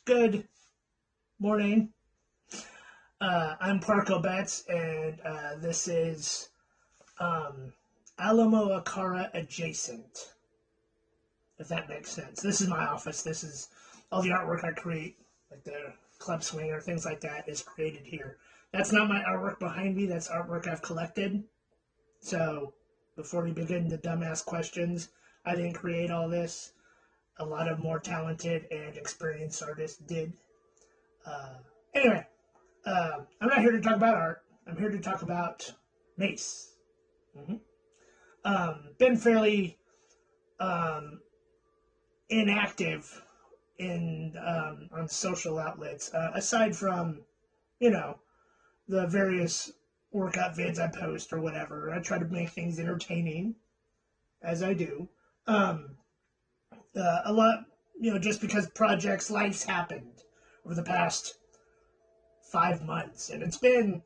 Good morning. I'm Parko Betts, and this is um, Alamo Akara adjacent, if that makes sense. This is my office. This is all the artwork I create, like the club swinger, things like that, is created here. That's not my artwork behind me. That's artwork I've collected. So before we begin the dumbass questions, I didn't create all this. A lot of more talented and experienced artists did. Uh, anyway, I'm not here to talk about art. I'm here to talk about Mace. Mm-hmm. Been fairly um, inactive in on social outlets, aside from you know the various workout vids I post or whatever. I try to make things entertaining, as I do. Um, a lot, just because projects, life's happened over the past 5 months, and it's been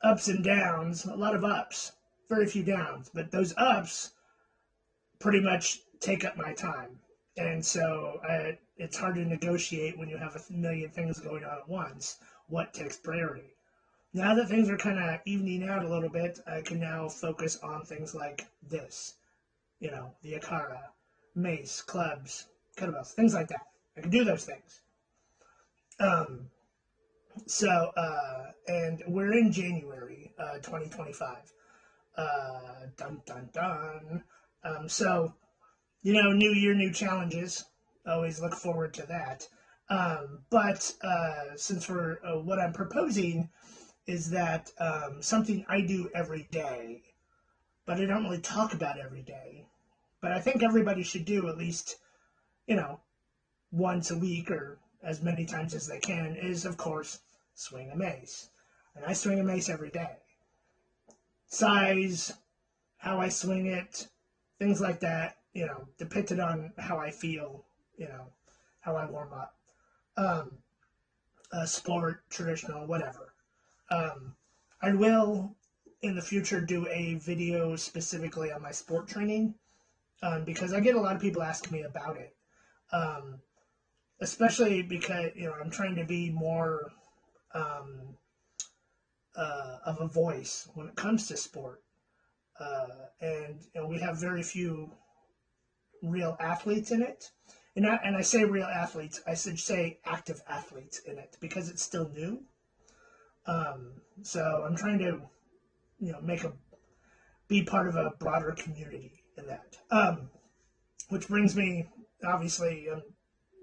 ups and downs, a lot of ups, very few downs, but those ups pretty much take up my time. And so it's hard to negotiate when you have a million things going on at once. What takes priority? Now that things are kind of evening out a little bit, I can now focus on things like this, the Akara, Mace, clubs, kettlebells, things like that. I can do those things. Um, and we're in January 2025. Dun dun dun. New year, new challenges. Always look forward to that. But since what I'm proposing is that something I do every day, but I don't really talk about every day. But I think everybody should do at least, you know, once a week or as many times as they can, is of course swing a mace. And I swing a mace every day. Size, how I swing it, things like that, depended on how I feel, how I warm up. Um, Sport, traditional, whatever. I will in the future do a video specifically on my sport training because I get a lot of people asking me about it. Um, Especially because I'm trying to be more um, of a voice when it comes to sport, and we have very few real athletes in it. And I say real athletes, I should say active athletes in it because it's still new. So I'm trying to make a be part of a broader community in that. Which brings me, obviously, I'm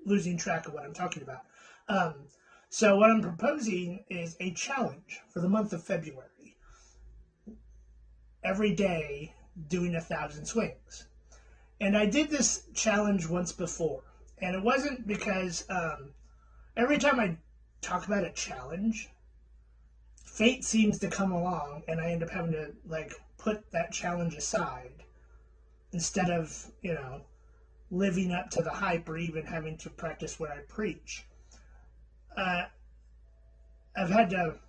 losing track of what I'm talking about. Um, so what I'm proposing is a challenge for the month of February. Every day doing 1,000 swings. And I did this challenge once before. And it wasn't because every time I talk about a challenge, fate seems to come along and I end up having to put that challenge aside instead of, living up to the hype or even having to practice what I preach. Uh, I've had to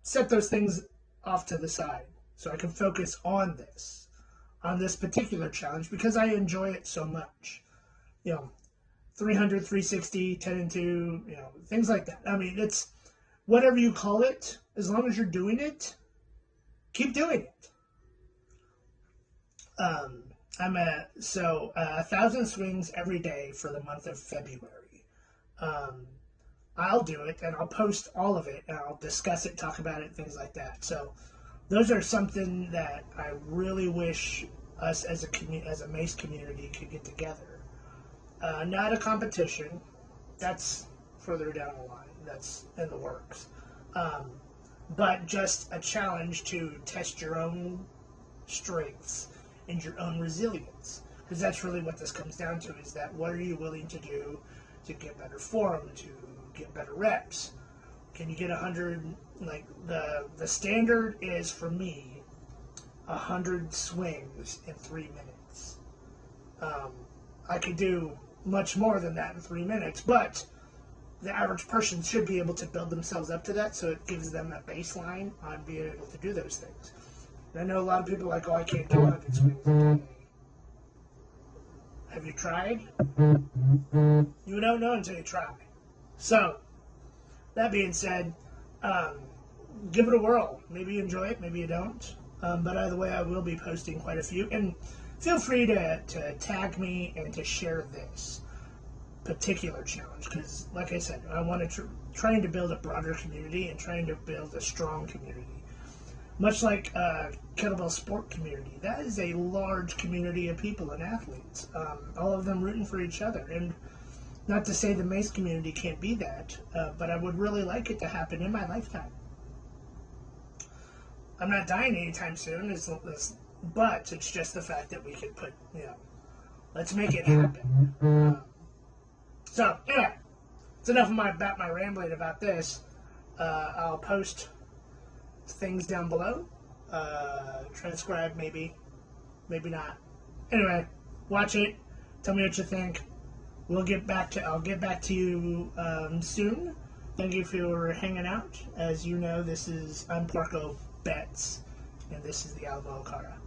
set those things off to the side so I can focus on this particular challenge because I enjoy it so much. 300, 360, 10 and 2, things like that. I mean, it's whatever you call it, as long as you're doing it, keep doing it. I'm 1,000 swings every day for the month of February. Um, I'll do it and I'll post all of it and I'll discuss it, talk about it, things like that. So those are something that I really wish us as a Mace community could get together. Not a competition. That's further down the line. That's in the works. Um, but just a challenge to test your own strengths and your own resilience. Because that's really what this comes down to, is that what are you willing to do to get better form, to get better reps? Can you get 100, the standard is for me 100 swings in 3 minutes. I could do much more than that in 3 minutes, but the average person should be able to build themselves up to that, so it gives them a baseline on being able to do those things. And I know a lot of people are like, oh, I can't do 100 swings a day. Have you tried? You don't know until you try. So, that being said, um, give it a whirl. Maybe you enjoy it, maybe you don't. But either way, I will be posting quite a few. And feel free to tag me and to share this particular challenge because, like I said, I want to trying to build a broader community and trying to build a strong community. Much like kettlebell sport community, that is a large community of people and athletes, all of them rooting for each other. And not to say the Mace community can't be that, but I would really like it to happen in my lifetime. I'm not dying anytime soon, but it's just the fact that we could put, let's make it happen. So, anyway, it's enough about my rambling about this. I'll post things down below. Transcribe, maybe not. Anyway, watch it. Tell me what you think. I'll get back to you soon. Thank you for hanging out. As you know, I'm Porco Betts, and this is the Alamo Cara.